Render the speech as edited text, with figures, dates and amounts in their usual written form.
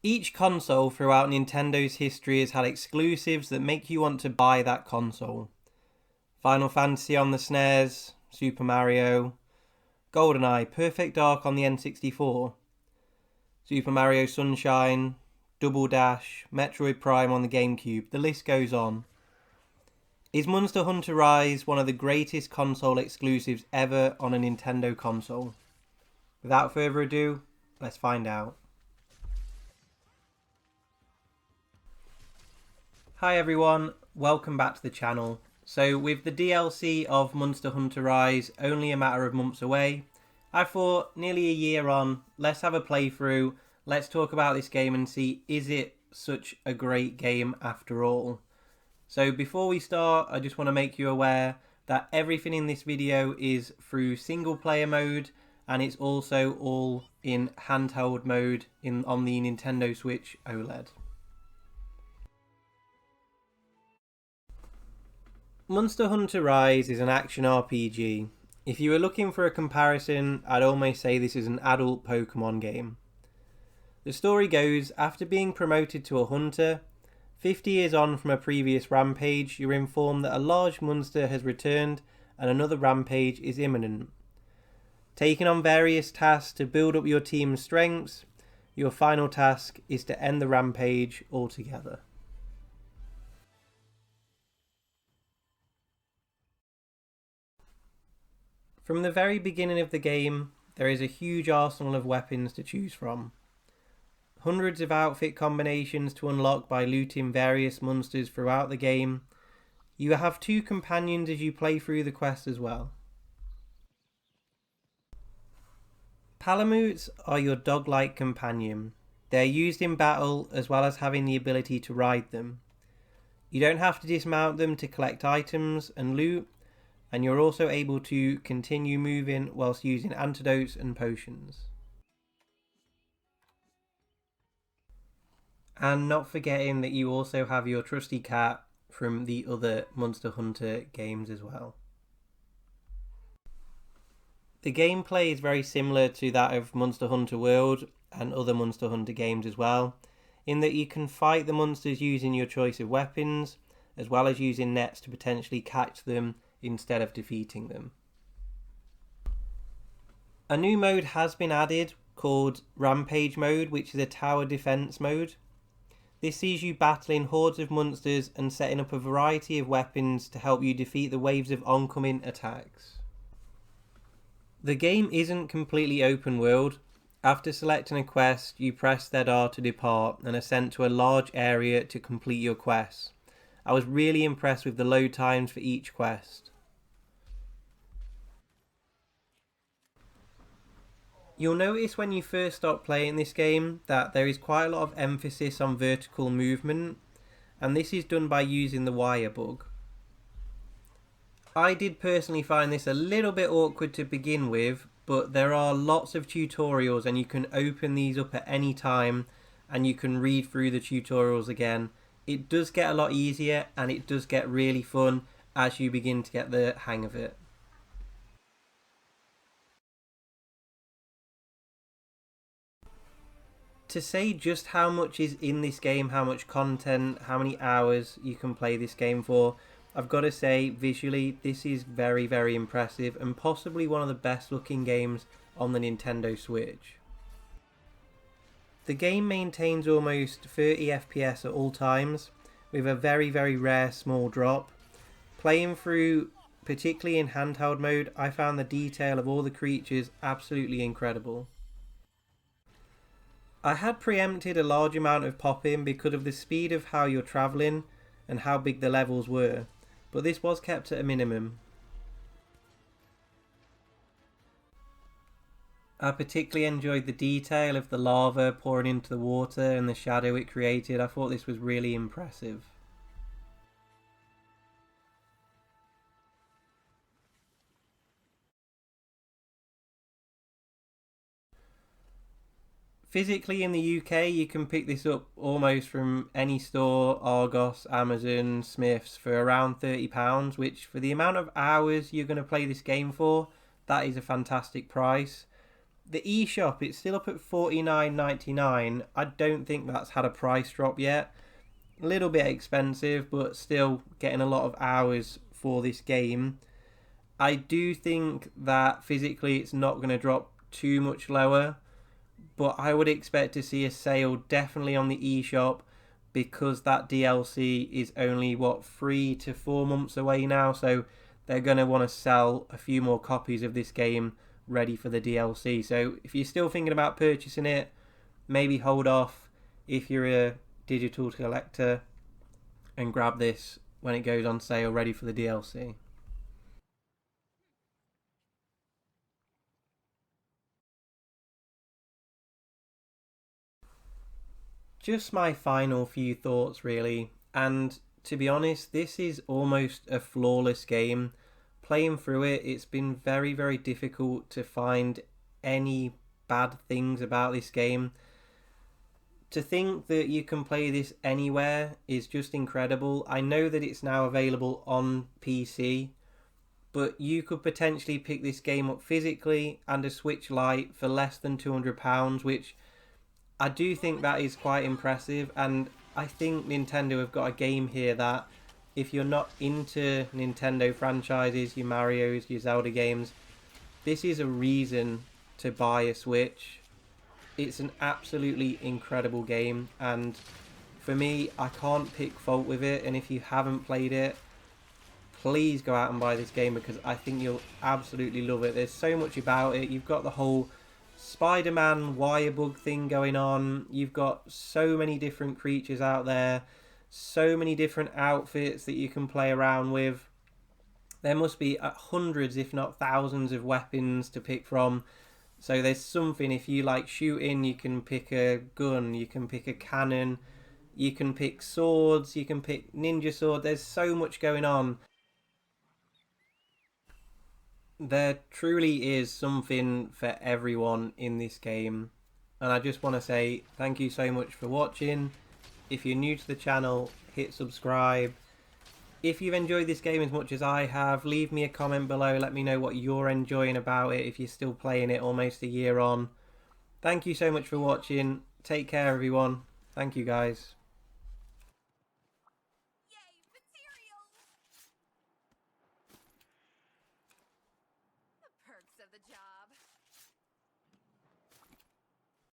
Each console throughout Nintendo's history has had exclusives that make you want to buy that console. Final Fantasy on the SNES, Super Mario, GoldenEye, Perfect Dark on the N64, Super Mario Sunshine, Double Dash, Metroid Prime on the GameCube, the list goes on. Is Monster Hunter Rise one of the greatest console exclusives ever on a Nintendo console? Without further ado, let's find out. Hi everyone, welcome back to the channel. So with the DLC of Monster Hunter Rise only a matter of months away, I thought nearly a year on, let's have a playthrough, let's talk about this game and see is it such a great game after all. So before we start, I just want to make you aware that everything in this video is through single player mode and it's also all in handheld mode on the Nintendo Switch OLED. Monster Hunter Rise is an action RPG. If you were looking for a comparison, I'd almost say this is an adult Pokemon game. The story goes, after being promoted to a hunter, 50 years on from a previous rampage, you're informed that a large monster has returned and another rampage is imminent. Taking on various tasks to build up your team's strengths, your final task is to end the rampage altogether. From the very beginning of the game, there is a huge arsenal of weapons to choose from. Hundreds of outfit combinations to unlock by looting various monsters throughout the game. You have two companions as you play through the quest as well. Palamutes are your dog-like companion. They are used in battle as well as having the ability to ride them. You don't have to dismount them to collect items and loot, and you're also able to continue moving whilst using antidotes and potions. And not forgetting that you also have your trusty cat from the other Monster Hunter games as well. The gameplay is very similar to that of Monster Hunter World and other Monster Hunter games as well, in that you can fight the monsters using your choice of weapons, as well as using nets to potentially catch them instead of defeating them. A new mode has been added called Rampage Mode, which is a tower defense mode. This sees you battling hordes of monsters and setting up a variety of weapons to help you defeat the waves of oncoming attacks. The game isn't completely open world. After selecting a quest, you press ZR to depart and are sent to a large area to complete your quest. I was really impressed with the load times for each quest. You'll notice when you first start playing this game that there is quite a lot of emphasis on vertical movement, and this is done by using the wire bug. I did personally find this a little bit awkward to begin with, but there are lots of tutorials and you can open these up at any time and you can read through the tutorials again. It does get a lot easier and it does get really fun as you begin to get the hang of it. To say just how much is in this game, how much content, how many hours you can play this game for, I've got to say visually this is very, very impressive and possibly one of the best looking games on the Nintendo Switch. The game maintains almost 30 FPS at all times with a very, very rare small drop. Playing through, particularly in handheld mode, I found the detail of all the creatures absolutely incredible. I had preempted a large amount of pop-in because of the speed of how you're travelling and how big the levels were, but this was kept at a minimum. I particularly enjoyed the detail of the lava pouring into the water and the shadow it created. I thought this was really impressive. Physically in the UK, you can pick this up almost from any store, Argos, Amazon, Smiths, for around £30, which for the amount of hours you're going to play this game for, that is a fantastic price. The eShop, it's still up at $49.99. I don't think that's had a price drop yet. A little bit expensive, but still getting a lot of hours for this game. I do think that physically it's not going to drop too much lower, but I would expect to see a sale definitely on the eShop because that DLC is only, 3 to 4 months away now, so they're going to want to sell a few more copies of this game ready for the DLC. So if you're still thinking about purchasing it, maybe hold off if you're a digital collector and grab this when it goes on sale ready for the DLC. Just my final few thoughts, really. And to be honest, this is almost a flawless game. Playing through it, it's been very, very difficult to find any bad things about this game. To think that you can play this anywhere is just incredible. I know that it's now available on PC, but you could potentially pick this game up physically and a Switch Lite for less than £200, which I do think that is quite impressive, and I think Nintendo have got a game here that if you're not into Nintendo franchises, your Marios, your Zelda games, this is a reason to buy a Switch. It's an absolutely incredible game, and for me, I can't pick fault with it, and if you haven't played it, please go out and buy this game because I think you'll absolutely love it. There's so much about it. You've got the whole Spider-Man wirebug thing going on. You've got so many different creatures out there, so many different outfits that you can play around with. There must be hundreds, if not thousands, of weapons to pick from. So there's something, if you like shooting, you can pick a gun, you can pick a cannon, you can pick swords, you can pick ninja sword. There's so much going on. There truly is something for everyone in this game. And I just want to say thank you so much for watching. If you're new to the channel, hit subscribe. If you've enjoyed this game as much as I have, leave me a comment below. Let me know what you're enjoying about it if you're still playing it almost a year on. Thank you so much for watching. Take care, everyone. Thank you, guys.